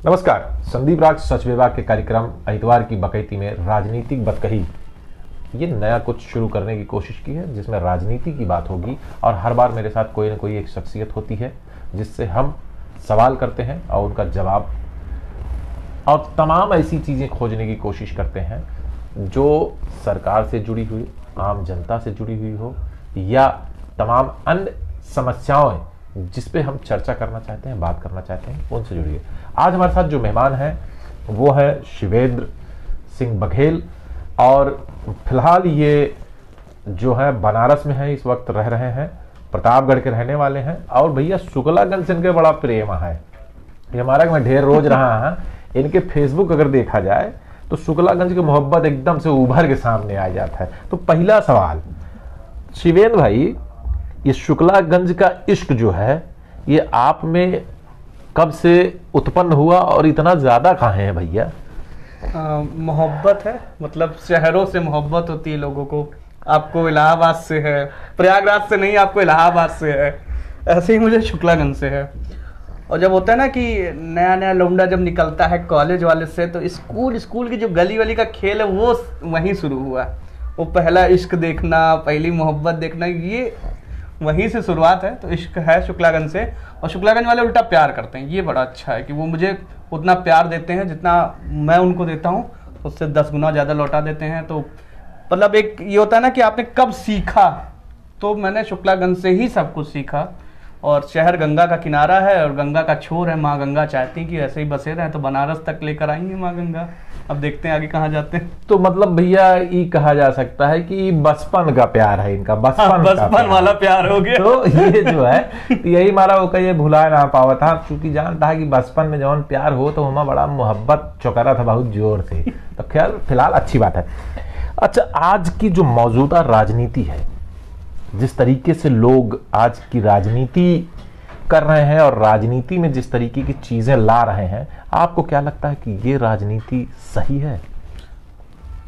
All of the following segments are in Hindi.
नमस्कार। संदीप राज सच विभाग के कार्यक्रम इतवार की बकैती में राजनीतिक बतकही ये नया कुछ शुरू करने की कोशिश की है, जिसमें राजनीति की बात होगी और हर बार मेरे साथ कोई ना कोई एक शख्सियत होती है जिससे हम सवाल करते हैं और उनका जवाब और तमाम ऐसी चीज़ें खोजने की कोशिश करते हैं जो सरकार से जुड़ी हुई, आम जनता से जुड़ी हुई हो या तमाम अन्य समस्याएं जिस पे हम चर्चा करना चाहते हैं, बात करना चाहते हैं, उनसे जुड़िए। आज हमारे साथ जो मेहमान हैं वो है शिवेंद्र सिंह बघेल और फिलहाल ये जो है बनारस में है, इस वक्त रह रहे हैं, प्रतापगढ़ के रहने वाले हैं और भैया शुक्लागंज से इनके बड़ा प्रेम है। ये हमारा मैं ढेर रोज रहा है, इनके फेसबुक अगर देखा जाए तो शुक्लागंज की मोहब्बत एकदम से उभर के सामने आ जाता है। तो पहला सवाल शिवेंद्र भाई, ये शुक्लागंज का इश्क जो है ये आप में कब से उत्पन्न हुआ और इतना ज्यादा कहाँ है भैया? मोहब्बत है, मतलब शहरों से मोहब्बत होती है लोगों को। आपको इलाहाबाद से है, प्रयागराज से नहीं, आपको इलाहाबाद से है। ऐसे ही मुझे शुक्लागंज से है। और जब होता है ना कि नया नया लौंडा जब निकलता है कॉलेज वाले से, तो स्कूल की जो गली वली का खेल है वो वहीं शुरू हुआ। वो पहला इश्क देखना, पहली मोहब्बत देखना, ये वहीं से शुरुआत है। तो इश्क है शुक्लागंज से। और शुक्लागंज वाले उल्टा प्यार करते हैं, ये बड़ा अच्छा है कि वो मुझे उतना प्यार देते हैं जितना मैं उनको देता हूँ, उससे 10 गुना ज़्यादा लौटा देते हैं। तो मतलब एक ये होता है ना कि आपने कब सीखा, तो मैंने शुक्लागंज से ही सब कुछ सीखा। और शहर गंगा का किनारा है और गंगा का छोर है। माँ गंगा चाहती कि ऐसे ही बसे रहें, तो बनारस तक लेकर आएंगे माँ गंगा। अब देखते हैं आगे कहाँ जाते हैं। तो मतलब भैया ये कहा जा सकता है कि बचपन का प्यार है इनका, बचपन वाला प्यार हो गया। तो ये जो है तो यही हमारा वो ये भुला ना पावा था, क्योंकि जानता है कि बचपन में जौन प्यार हो तो हमारा बड़ा मोहब्बत चौकरा था बहुत जोर से। तो खैर फिलहाल अच्छी बात है। अच्छा, आज की जो मौजूदा राजनीति है, जिस तरीके से लोग आज की राजनीति कर रहे हैं और राजनीति में जिस तरीके की चीजें ला रहे हैं, आपको क्या लगता है कि ये राजनीति सही है?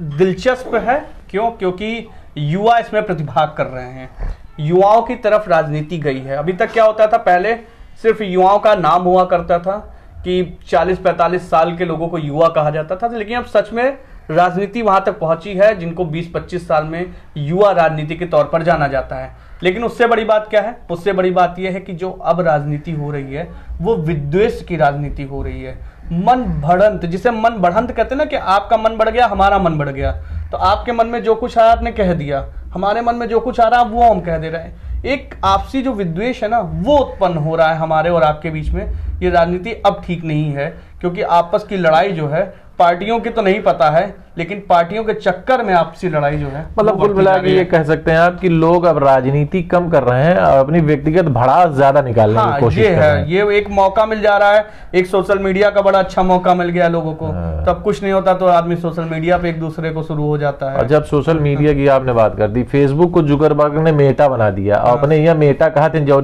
दिलचस्प है। क्यों? क्योंकि युवा इसमें प्रतिभाग कर रहे हैं। युवाओं की तरफ राजनीति गई है। अभी तक क्या होता था, पहले सिर्फ युवाओं का नाम हुआ करता था कि 40-45 साल के लोगों को युवा कहा जाता था, लेकिन अब सच में राजनीति वहां तक पहुंची है जिनको 20-25 साल में युवा राजनीति के तौर पर जाना जाता है। लेकिन उससे बड़ी बात क्या है? उससे बड़ी बात यह है कि जो अब राजनीति हो रही है वो विद्वेष की राजनीति हो रही है। मन बढ़ंत, जिसे मन बढ़ंत कहते हैं ना, कि आपका मन बढ़ गया, हमारा मन बढ़ गया। तो आपके मन में जो कुछ आया आपने कह दिया, हमारे मन में जो कुछ आ रहा है वो हम कह दे रहे हैं। एक आपसी जो विद्वेष है ना, वो उत्पन्न हो रहा है हमारे और आपके बीच में। ये राजनीति अब ठीक नहीं है, क्योंकि आपस की लड़ाई जो है, पार्टियों की तो नहीं पता है, लेकिन पार्टियों के चक्कर में आपसी लड़ाई जो है, मतलब कुल मिला के ये कह सकते हैं आप कि लोग अब राजनीति कम कर रहे हैं और अपनी व्यक्तिगत भड़ास ज्यादा निकालने की कोशिश कर रहे हैं। ये एक मौका मिल जा रहा है, एक सोशल मीडिया का बड़ा अच्छा मौका मिल गया लोगों को। तब कुछ नहीं होता तो आदमी सोशल मीडिया पे एक दूसरे को शुरू हो जाता है। और जब सोशल मीडिया की आपने बात कर दी, फेसबुक को जुकरबर्ग ने मेटा बना दिया और अपने यह मेटा कहा थे जो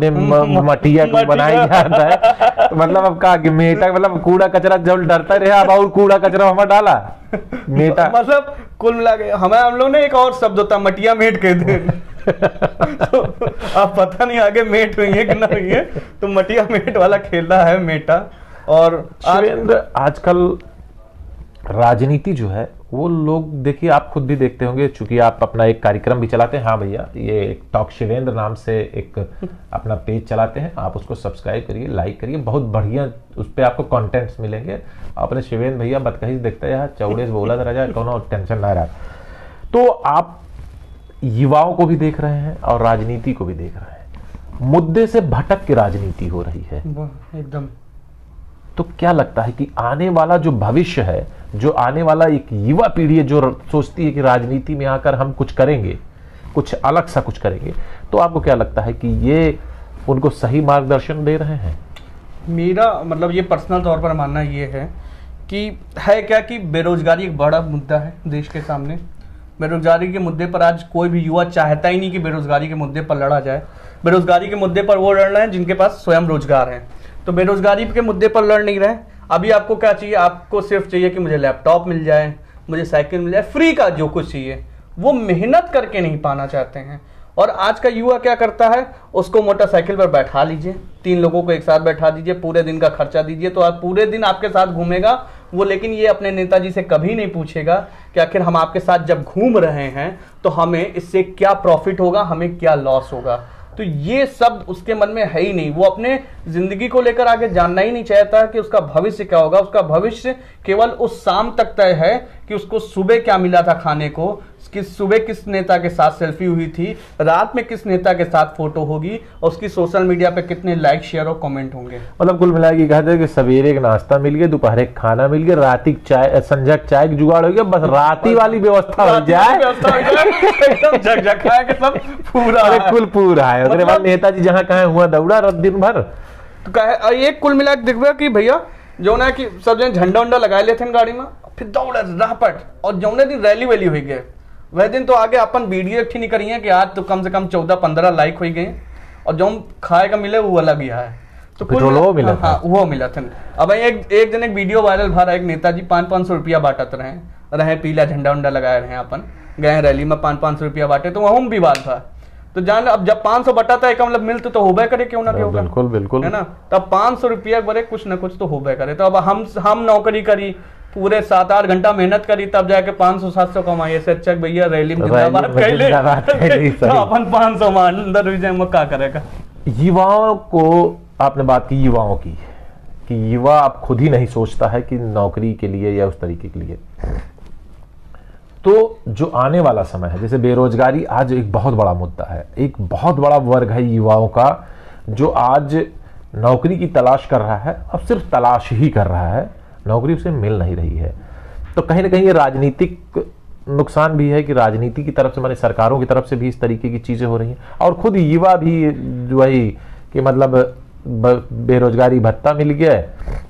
मटिया को बनाया जाता है। तो मतलब अब कहा कि मेटा मतलब कूड़ा कचरा जब डरता रहे, अब और कूड़ा कचरा हमें डाला मेटा। मतलब कुल मिला के हम लोग ने एक और शब्द होता मटिया मेट कहते हैं। तो आप पता नहीं आगे मेट हुई है कि ना हुई है, तो मटिया मेट वाला खेला है मेटा। और आजकल राजनीति जो है वो लोग, देखिए आप खुद भी देखते होंगे, चूंकि आप अपना एक कार्यक्रम भी चलाते हैं। हाँ भैया, ये एक टॉक शिवेंद्र नाम से एक अपना पेज चलाते हैं, आप उसको सब्सक्राइब करिए, लाइक करिए, बहुत बढ़िया उस पर आपको कंटेंट्स मिलेंगे। अपने शिवेंद्र भैया बतकही देखते हैं, चौड़े से बोला रह जाए, कोनो टेंशन ना रहा। तो आप युवाओं को भी देख रहे हैं और राजनीति को भी देख रहे हैं, मुद्दे से भटक के राजनीति हो रही है एकदम। तो क्या लगता है कि आने वाला जो भविष्य है, जो आने वाला एक युवा पीढ़ी है जो सोचती है कि राजनीति में आकर हम कुछ करेंगे, कुछ अलग सा कुछ करेंगे, तो आपको क्या लगता है कि ये उनको सही मार्गदर्शन दे रहे हैं? मेरा मतलब ये पर्सनल तौर पर मानना ये है कि है क्या कि बेरोजगारी एक बड़ा मुद्दा है देश के सामने। बेरोजगारी के मुद्दे पर आज कोई भी युवा चाहता ही नहीं कि बेरोजगारी के मुद्दे पर लड़ा जाए। बेरोजगारी के मुद्दे पर वो लड़ रहे हैं जिनके पास स्वयं रोजगार है, तो बेरोजगारी के मुद्दे पर लड़ नहीं रहे। अभी आपको क्या चाहिए? आपको सिर्फ चाहिए कि मुझे लैपटॉप मिल जाए, मुझे साइकिल मिल जाए, फ्री का जो कुछ चाहिए। वो मेहनत करके नहीं पाना चाहते हैं। और आज का युवा क्या करता है, उसको मोटरसाइकिल पर बैठा लीजिए, 3 लोगों को एक साथ बैठा दीजिए, पूरे दिन का खर्चा दीजिए, तो आप पूरे दिन आपके साथ घूमेगा वो। लेकिन ये अपने नेताजी से कभी नहीं पूछेगा कि आखिर हम आपके साथ जब घूम रहे हैं तो हमें इससे क्या प्रॉफिट होगा, हमें क्या लॉस होगा। तो ये सब उसके मन में है ही नहीं। वो अपने जिंदगी को लेकर आगे जानना ही नहीं चाहता कि उसका भविष्य क्या होगा। उसका भविष्य केवल उस शाम तक तय है कि उसको सुबह क्या मिला था खाने को, किस सुबह किस नेता के साथ सेल्फी हुई थी, रात में किस नेता के साथ फोटो होगी, और उसकी सोशल मीडिया पे कितने लाइक शेयर और कमेंट होंगे। मतलब कुल मिला के कहते हैं कि सवेरे का नाश्ता मिल गया, दोपहर एक खाना मिल गया, रात की चाय, संध्या चाय की जुगाड़ हो गया, बस राती वाली व्यवस्था हो जाए एकदम झकझकाया के सब पूरा कुल पूरा है। मतलब नेताजी जहाँ कहाँ हुआ दौड़ा दिन भर। तो कहे एक कुल मिला के देखबा कि भैया जो ना कि सब जन झंडा उंडा लगा लेते गाड़ी में, फिर दौड़े राहपट, और जौने दिन रैली वैली हुई गए वह दिन तो आगे अपन वीडियो एक नहीं करी है कि आज तो कम से कम 14-15 लाइक हो गए, और जो खाए का मिले वो अलग ही है। तो कुल मिला, हाँ वो मिला था। अब एक दिन एक वीडियो वायरल भा रहा है, एक नेताजी 500-500 रुपया बांटत रहे पीला झंडा उंडा लगाए रहे, अपन गए रैली में 500-500 रुपया बांटे, तो वह विवाद था। तो जान अब जब 500 बटाता है, मतलब मिलते तो होबे करे, क्यों ना क्यों, बिल्कुल बिल्कुल है ना। तब 500 रुपया बड़े कुछ ना कुछ तो होबे करे। तो अब हम नौकरी करी, पूरे 7-8 घंटा मेहनत करी, तब जाके 500-700 कमाई। ऐसे अच्छा भैया रैली में अपन 500 में अंदर में क्या करेगा। युवाओं को आपने बात की, युवाओं की कि युवा अब खुद ही नहीं सोचता है कि नौकरी के लिए या उस तरीके के लिए। तो जो आने वाला समय है, जैसे बेरोजगारी आज एक बहुत बड़ा मुद्दा है, एक बहुत बड़ा वर्ग है युवाओं का जो आज नौकरी की तलाश कर रहा है। अब सिर्फ तलाश ही कर रहा है, नौकरी उसे मिल नहीं रही है। तो कहीं ना कहीं ये राजनीतिक नुकसान भी है कि राजनीति की तरफ से, माने सरकारों की तरफ से भी इस तरीके की चीजें हो रही हैं, और खुद युवा भी वही कि मतलब बेरोजगारी भत्ता मिल गया,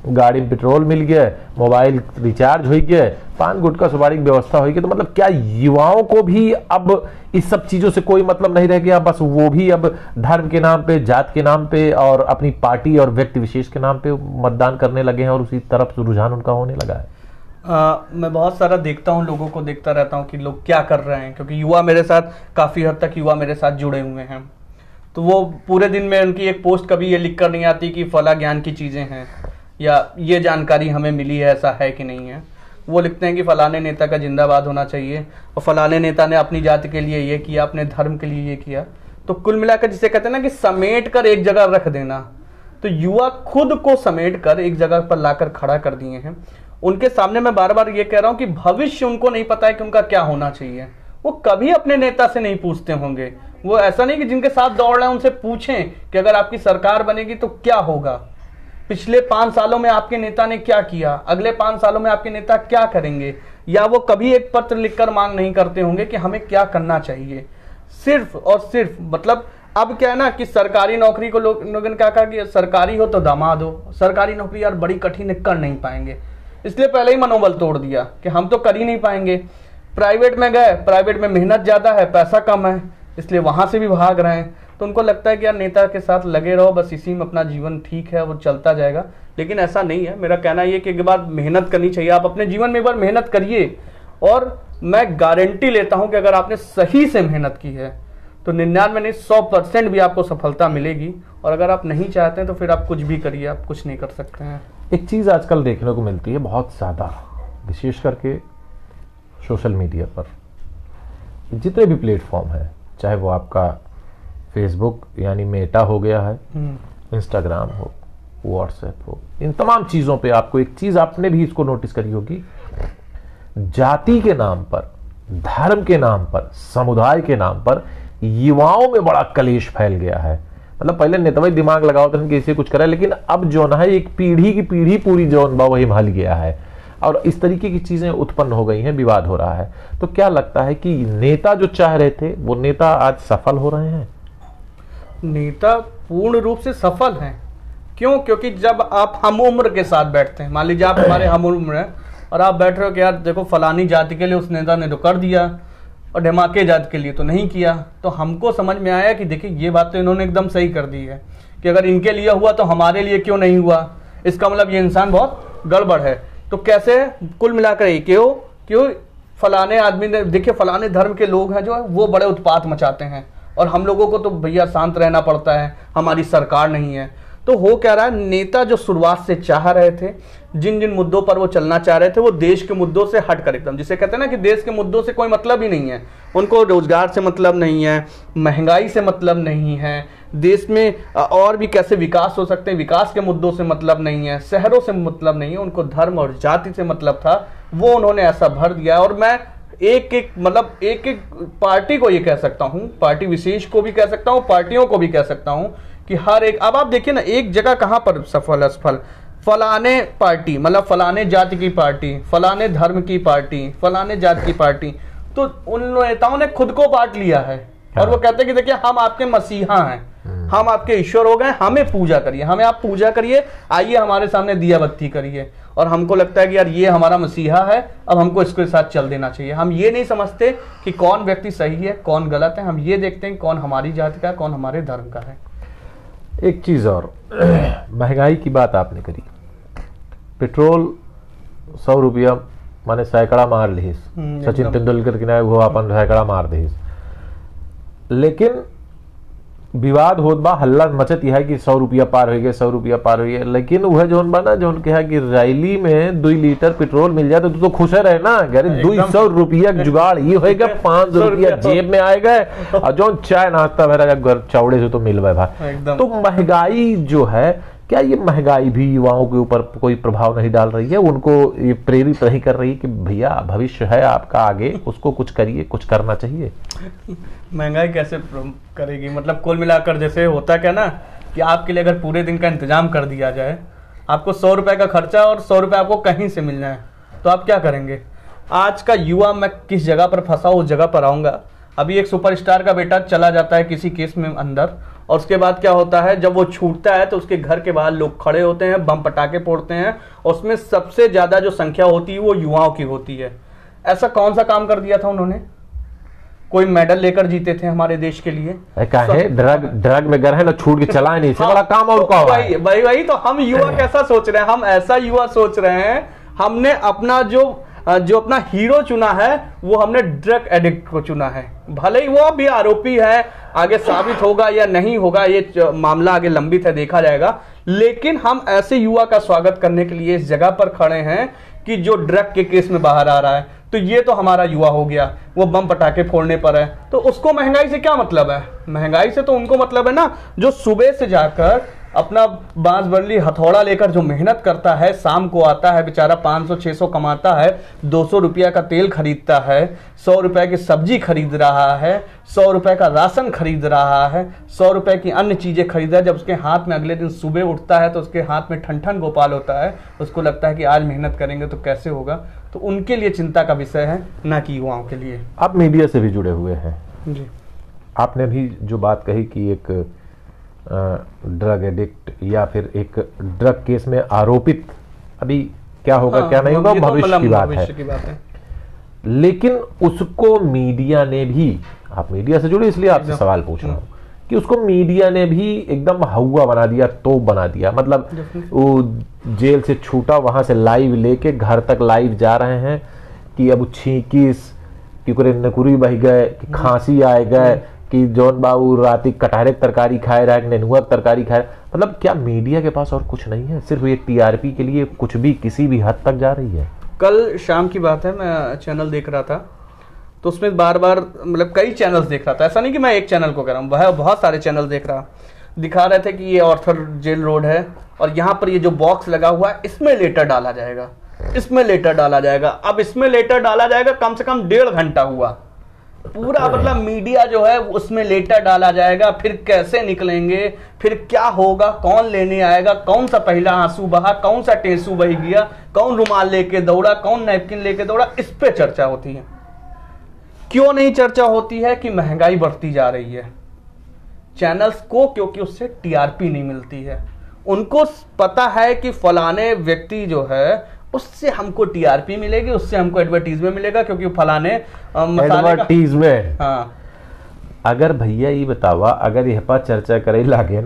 गाड़ी में पेट्रोल मिल गया, मोबाइल रिचार्ज हो गया, पान गुटखा सुपारी की व्यवस्था हो गई। तो मतलब क्या युवाओं को भी अब इस सब चीजों से कोई मतलब नहीं रह गया, बस वो भी अब धर्म के नाम पे, जात के नाम पे और अपनी पार्टी और व्यक्ति विशेष के नाम पे मतदान करने लगे हैं और उसी तरफ रुझान उनका होने लगा है। मैं बहुत सारा देखता हूँ, लोगों को देखता रहता हूँ कि लोग क्या कर रहे हैं, क्योंकि युवा मेरे साथ काफ़ी हद तक युवा मेरे साथ जुड़े हुए हैं। तो वो पूरे दिन में उनकी एक पोस्ट कभी ये लिख कर नहीं आती कि फला ज्ञान की चीज़ें हैं या ये जानकारी हमें मिली है, ऐसा है कि नहीं है। वो लिखते हैं कि फलाने नेता का जिंदाबाद होना चाहिए और फलाने नेता ने अपनी जाति के लिए ये किया, अपने धर्म के लिए ये किया। तो कुल मिलाकर जिसे कहते हैं ना कि समेट कर एक जगह रख देना, तो युवा खुद को समेट कर एक जगह पर लाकर खड़ा कर दिए हैं। उनके सामने मैं बार बार ये कह रहा हूं कि भविष्य उनको नहीं पता है कि उनका क्या होना चाहिए। वो कभी अपने नेता से नहीं पूछते होंगे। वो ऐसा नहीं कि जिनके साथ दौड़ रहे हैं उनसे पूछें कि अगर आपकी सरकार बनेगी तो क्या होगा, पिछले 5 सालों में आपके नेता ने क्या किया, अगले 5 सालों में आपके नेता क्या करेंगे। या वो कभी एक पत्र लिखकर मांग नहीं करते होंगे कि हमें क्या करना चाहिए। सिर्फ और सिर्फ मतलब अब क्या है ना कि सरकारी नौकरी को लोगों ने क्या कहा कि सरकारी हो तो दामाद हो, सरकारी नौकरी यार बड़ी कठिन है, कर नहीं पाएंगे, इसलिए पहले ही मनोबल तोड़ दिया कि हम तो कर ही नहीं पाएंगे। प्राइवेट में गए, प्राइवेट में मेहनत ज़्यादा है, पैसा कम है, इसलिए वहाँ से भी भाग रहे हैं। तो उनको लगता है कि यार नेता के साथ लगे रहो, बस इसी में अपना जीवन ठीक है, वो चलता जाएगा। लेकिन ऐसा नहीं है। मेरा कहना ये कि एक बार मेहनत करनी चाहिए, आप अपने जीवन में एक बार मेहनत करिए, और मैं गारंटी लेता हूँ कि अगर आपने सही से मेहनत की है तो 99 नहीं 100% भी आपको सफलता मिलेगी। और अगर आप नहीं चाहते हैं तो फिर आप कुछ भी करिए, आप कुछ नहीं कर सकते हैं। एक चीज़ आजकल देखने को मिलती है बहुत ज़्यादा, विशेष करके सोशल मीडिया पर, जितने भी प्लेटफॉर्म है, चाहे वो आपका फेसबुक यानी मेटा हो गया है, इंस्टाग्राम हो, व्हाट्सएप हो, इन तमाम चीज़ों पे आपको एक चीज़ आपने भी इसको नोटिस करी होगी, जाति के नाम पर, धर्म के नाम पर, समुदाय के नाम पर युवाओं में बड़ा कलेश फैल गया है। मतलब पहले नेतवई दिमाग लगाओ तो कैसे कुछ करे, लेकिन अब जो ना है एक पीढ़ी की पीढ़ी पूरी जौन बा वही महल गया है और इस तरीके की चीजें उत्पन्न हो गई हैं, विवाद हो रहा है। तो क्या लगता है कि नेता जो चाह रहे थे वो नेता आज सफल हो रहे हैं? नेता पूर्ण रूप से सफल हैं। क्यों? क्योंकि जब आप हम उम्र के साथ बैठते हैं, मान लीजिए आप हमारे हम उम्र हैं और आप बैठ रहे हो कि यार देखो फलानी जाति के लिए उस नेता ने तो कर दिया और ढमाके जाति के लिए तो नहीं किया, तो हमको समझ में आया कि देखिए ये बात तो इन्होंने एकदम सही कर दी है कि अगर इनके लिए हुआ तो हमारे लिए क्यों नहीं हुआ। इसका मतलब ये इंसान बहुत गड़बड़ है। तो कैसे कुल मिलाकर ही क्यों फलाने आदमी ने, देखिए फलाने धर्म के लोग हैं जो है वो बड़े उत्पात मचाते हैं, और हम लोगों को तो भैया शांत रहना पड़ता है, हमारी सरकार नहीं है। तो हो क्या रहा है, नेता जो शुरुआत से चाह रहे थे, जिन जिन मुद्दों पर वो चलना चाह रहे थे, वो देश के मुद्दों से हटकर एकदम, जिसे कहते हैं ना कि देश के मुद्दों से कोई मतलब ही नहीं है। उनको रोजगार से मतलब नहीं है, महंगाई से मतलब नहीं है, देश में और भी कैसे विकास हो सकते हैं, विकास के मुद्दों से मतलब नहीं है, शहरों से मतलब नहीं है, उनको धर्म और जाति से मतलब था। वो उन्होंने ऐसा भर दिया। और मैं एक एक पार्टी को ये कह सकता हूँ, पार्टी विशेष को भी कह सकता हूँ, पार्टियों को भी कह सकता हूँ कि हर एक, अब आप देखिए ना, एक जगह कहाँ पर सफल असफल, फलाने पार्टी मतलब फलाने जाति की पार्टी, फलाने धर्म की पार्टी, फलाने जाति की पार्टी, तो उन नेताओं ने खुद को बांट लिया है। और वो कहते हैं कि देखिए हम आपके मसीहा हैं, हम आपके ईश्वर हो गए, हमें पूजा करिए, हमें आप पूजा करिए, आइए हमारे सामने दिया बत्ती करिए। और हमको लगता है कि यार ये हमारा मसीहा है, अब हमको इसके साथ चल देना चाहिए। हम ये नहीं समझते कि कौन व्यक्ति सही है कौन गलत है, हम ये देखते हैं कौन हमारी जाति का है, कौन हमारे धर्म का है। एक चीज और, महंगाई की बात आपने करी, पेट्रोल 100 रुपया माने सैकड़ा मार लिहिस, सचिन तेंदुलकर की ना वो अपन सैकड़ा मार दिहिस। लेकिन विवाद होत बा, हल्ला मचत यह है कि 100 रुपया पार हो गया, 100 रुपया पार हो गया। लेकिन वह जोन बा ना, जोन कहा कि रैली में 2 लीटर पेट्रोल मिल जाए तो तू तो खुश रहे ना, अरे 200 रुपया जुगाड़ ये होगा, 500 रुपया जेब में आएगा, और जो चाय नाश्ता मेरा घर चौड़े से तो मिल भाई। तो महंगाई जो है, क्या ये महंगाई भी युवाओं के ऊपर कोई प्रभाव नहीं डाल रही है, उनको ये प्रेरित नहीं कर रही कि भैया भविष्य है आपका आगे, उसको कुछ करिए, कुछ करना चाहिए? महंगाई कैसे करेगी, मतलब कुल मिलाकर जैसे होता क्या ना कि आपके लिए अगर पूरे दिन का इंतजाम कर दिया जाए, आपको 100 रुपए का खर्चा और 100 रुपए आपको कहीं से मिल जाए, तो आप क्या करेंगे? आज का युवा, मैं किस जगह पर फंसा उस जगह पर आऊंगा। अभी एक सुपरस्टार का बेटा चला जाता है किसी केस में अंदर, और उसके बाद क्या होता है, जब वो छूटता है तो उसके घर के बाहर लोग खड़े होते हैं, बम पटाखे फोड़ते हैं, और उसमें सबसे ज्यादा जो संख्या होती है वो युवाओं की होती है। ऐसा कौन सा काम कर दिया था उन्होंने? कोई मेडल लेकर जीते थे हमारे देश के लिए? ड्रग में गए हैं ना, छूट के चलाए नहीं, बड़ा काम और का वही तो हम युवा कैसा सोच रहे हैं, हम ऐसा युवा सोच रहे हैं, हमने अपना जो अपना हीरो चुना है वो हमने ड्रग एडिक्ट को चुना है। भले ही वो भी आरोपी है, आगे साबित होगा या नहीं होगा, ये मामला आगे लंबित है, देखा जाएगा। लेकिन हम ऐसे युवा का स्वागत करने के लिए इस जगह पर खड़े हैं कि जो ड्रग के केस में बाहर आ रहा है, तो ये तो हमारा युवा हो गया, वो बम पटाखे फोड़ने पर है। तो उसको महंगाई से क्या मतलब है? महंगाई से तो उनको मतलब है ना, जो सुबह से जाकर अपना बांस बरली हथौड़ा लेकर जो मेहनत करता है, शाम को आता है बेचारा 500-600 कमाता है, 200 रुपया का तेल खरीदता है, 100 रुपए की सब्जी खरीद रहा है, 100 रुपए का राशन खरीद रहा है, 100 रुपए की अन्य चीजें खरीद रहा है। जब उसके हाथ में अगले दिन सुबह उठता है तो उसके हाथ में ठन गोपाल होता है, उसको लगता है कि आज मेहनत करेंगे तो कैसे होगा। तो उनके लिए चिंता का विषय है, ना कि युवाओं के लिए। आप मीडिया से भी जुड़े हुए हैं जी, आपने भी जो बात कही कि एक ड्रग एडिक्ट या फिर एक ड्रग केस में आरोपित, अभी क्या होगा क्या नहीं होगा भविष्य की बात है। लेकिन उसको मीडिया ने भी, आप मीडिया से जुड़े इसलिए आपसे सवाल पूछ रहा हूं कि उसको मीडिया ने भी एकदम हवा बना दिया, तोप बना दिया। मतलब वो जेल से छूटा, वहां से लाइव लेके घर तक लाइव जा रहे हैं कि अब छींकिस कि नकुरी बह गए, कि खांसी आए गए, कि जौन बाबू राती कटहरे तरकारी खाए रहा है, नेनुआ तरकारी खाए। मतलब क्या मीडिया के पास और कुछ नहीं है? सिर्फ ये टीआरपी के लिए कुछ भी किसी भी हद तक जा रही है। कल शाम की बात है, मैं चैनल देख रहा था, तो उसमें बार बार मतलब कई चैनल्स देख रहा था, ऐसा नहीं कि मैं एक चैनल को कह रहा हूँ, वह बहुत सारे चैनल देख रहा, दिखा रहे थे कि ये ऑर्थर जेल रोड है और यहाँ पर ये जो बॉक्स लगा हुआ है इसमें लेटर डाला जाएगा, इसमें लेटर डाला जाएगा। अब इसमें लेटर डाला जाएगा कम से कम 1.5 घंटा हुआ पूरा, मतलब मीडिया जो है उसमें लेटर डाला जाएगा, फिर कैसे निकलेंगे, फिर क्या होगा, कौन लेने आएगा, कौन सा पहला आंसू बहा, कौन सा टेंसू बह गया, कौन रुमाल लेके दौड़ा, कौन नैपकिन लेके दौड़ा, इस पे चर्चा होती है। क्यों नहीं चर्चा होती है? कि महंगाई बढ़ती जा रही है चैनल्स को, क्योंकि उससे टीआरपी नहीं मिलती है। उनको पता है कि फलाने व्यक्ति जो है उससे हमको टीआरपी मिलेगी, उससे हमको एडवर्टीजमेंट मिलेगा, क्योंकि फलाने एडवर्टीजमेंट। हाँ, अगर भैया ये बतावा, अगर यह पर चर्चा करे लागे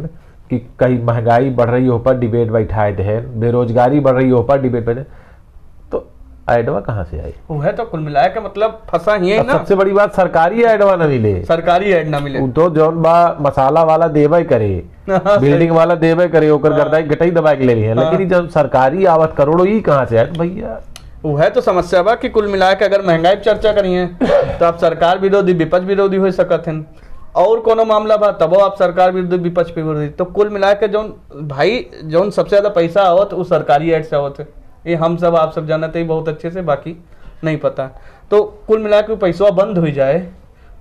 कि कहीं महंगाई बढ़ रही हो पर डिबेट बैठाए थे, बेरोजगारी बढ़ रही हो पर डिबेट बैठे, तो एडवा कहाँ से आई? वो है तो कुल मिलाया के मतलब फंसा ही है ना। सबसे बड़ी बात सरकारी एडवा न मिले, सरकारी एड ना मिले तो जौन बा मसाला वाला देवे करे, बिल्डिंग वाला देवे करे, ओकर गर्दाई गटाई दबा के ले ली है, लेकिन जब सरकारी आवत करोड़ों ही कहाँ से आए भैया? वो है तो समस्या बा कि कुल मिला के अगर महंगाई पर चर्चा करिए तो आप सरकार विरोधी विपक्ष विरोधी हो सकत हैं, और कोनो मामला बा तब आप सरकार विरोधी विपक्ष विरोधी। तो कुल मिला के जौन भाई जौन सबसे ज्यादा पैसा आवत वो सरकारी एड से आवत है, ये हम सब आप सब जानते ही बहुत अच्छे से, बाकी नहीं पता। तो कुल मिला के पैसा बंद हो जाए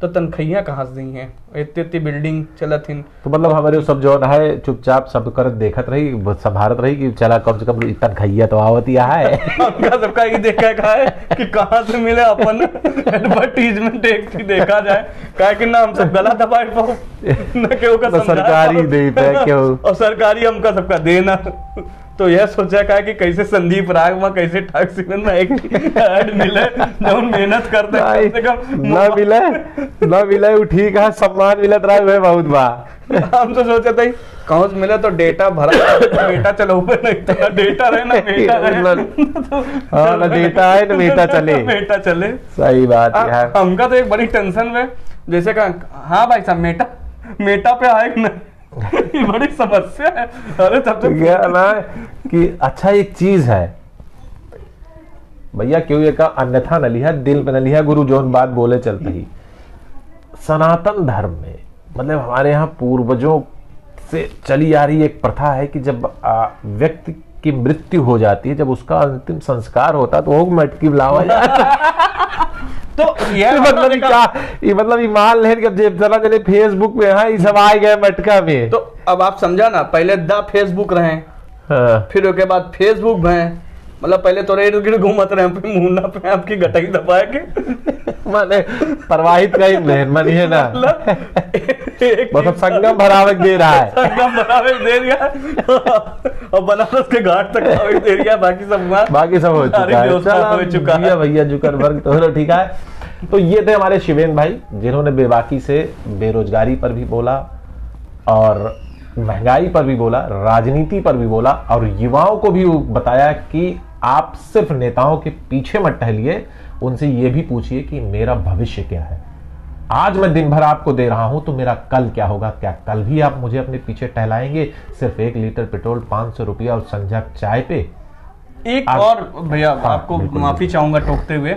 तो तनखैया कहाँ से दी हैं, इतनी बिल्डिंग चलत हिन। तो मतलब हमारे सब जो है चुपचाप सब कर देखत रही, संभारत रही कि चला कम से कम तनखैया तो आवत या है। हमका सबका ये देखा का है कि कहाँ से मिले अपन एडवर्टीजमेंट एक ही देखा जाए, क्या कि ना हम सब गला दबाए पाओ न केहू का सरकारी दे पे क्यों, और सरकारी हमका सबका देना। तो यह सोचा का कि कैसे संदीप राग में कैसे ठाक सीमेंट में एक ऐड मिले जो मेहनत करते कम से कम ना मिले वो ठीक है, सम्मान मिलत रहा है बहुत बा। हम तो सोचे थे कहाँ से मिले तो डेटा भरा, बेटा चलो ऊपर नहीं तो डेटा रहे ना बेटा रहे, हाँ ना डेटा है ना बेटा चले, बेटा चले। सही बात है। हमका तो एक बड़ी टेंशन में जैसे कहा हाँ भाई साहब मेटा पे आए ना, ये बड़ी समस्या है। अरे तब तो क्या ना कि अच्छा एक चीज है भैया, क्यों ये का अन्यथा न लिया, दिल पे न लिया, गुरु जोन बात बोले चलते ही। सनातन धर्म में मतलब हमारे यहाँ पूर्वजों से चली आ रही एक प्रथा है कि जब व्यक्ति की मृत्यु हो जाती है, जब उसका अंतिम संस्कार होता है तो वो मटकी बुलावा जाता। तो ये मतलब क्या, ये मतलब ये मान ले कि जब जरा चले फेसबुक पे हाँ ये सब आ गए मटका में। तो अब आप समझा ना, पहले द फेसबुक रहे, हाँ। फिर उसके बाद फेसबुक भय, मतलब पहले तो इर्द गिर्द घूमत रहे, फिर मुन्ना पे आपकी गटाई दबाए के माने प्रवाहित का ही बहन मनी है ना, मतलब संगम भरावे दे रहा है, संगम भरावे दे दिया और बनारस के घाट तक दे दिया, बाकी सब हो चुका है। भैया जुकरबर्ग तो ठीक है। तो ये थे हमारे शिवेंद्र भाई जिन्होंने बेबाकी से बेरोजगारी पर भी बोला और महंगाई पर भी बोला, राजनीति पर भी बोला, और युवाओं को भी बताया कि आप सिर्फ नेताओं के पीछे मत टहलिए, उनसे ये भी पूछिए कि मेरा भविष्य क्या है। आज मैं दिन भर आपको दे रहा हूं तो मेरा कल क्या होगा, क्या कल भी आप मुझे अपने पीछे टहलाएंगे सिर्फ 1 लीटर पेट्रोल 500 रुपया और संझा चाय पे। एक और भैया आपको माफी चाहूंगा टोकते हुए,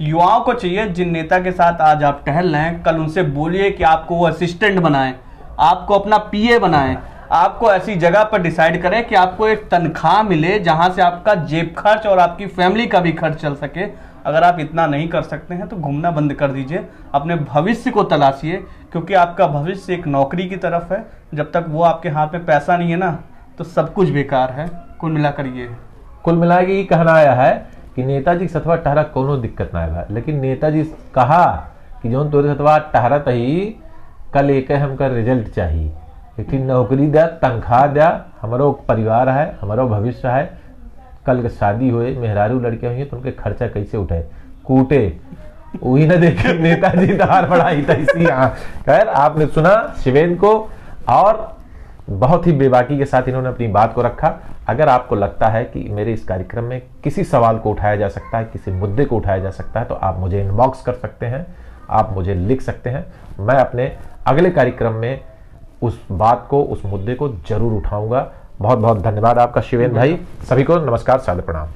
युवाओं को चाहिए जिन नेता के साथ आज आप टहल रहे हैं कल उनसे बोलिए कि आपको वो असिस्टेंट बनाएं, आपको अपना पीए बनाएं, आपको ऐसी जगह पर डिसाइड करें कि आपको एक तनख्वाह मिले जहां से आपका जेब खर्च और आपकी फैमिली का भी खर्च चल सके। अगर आप इतना नहीं कर सकते हैं तो घूमना बंद कर दीजिए, अपने भविष्य को तलाशिए, क्योंकि आपका भविष्य एक नौकरी की तरफ है। जब तक वो आपके हाथ में पैसा नहीं है ना तो सब कुछ बेकार है। कुल मिलाकर ये कहना आया है कि नेताजी सतवा टहरा कोनो दिक्कत ना आएगा, लेकिन नेताजी कहा कि जो तोरे सतवा टहरत ही कल एक हमका रिजल्ट चाहिए, एक नौकरी दे, तनख्वाह दे, हमारो परिवार है, हमारो भविष्य है, कल के शादी हुए मेहरारू लड़के हुई तो उनके खर्चा कैसे उठाए, कूटे वही ना देखे नेताजी दार बढ़ाई तैसी। खैर आपने सुना शिवेंद्र को, और बहुत ही बेबाकी के साथ इन्होंने अपनी बात को रखा। अगर आपको लगता है कि मेरे इस कार्यक्रम में किसी सवाल को उठाया जा सकता है, किसी मुद्दे को उठाया जा सकता है, तो आप मुझे इनबॉक्स कर सकते हैं, आप मुझे लिख सकते हैं। मैं अपने अगले कार्यक्रम में उस बात को, उस मुद्दे को जरूर उठाऊंगा। बहुत बहुत धन्यवाद आपका शिवेंद्र भाई। सभी को नमस्कार, सादर प्रणाम।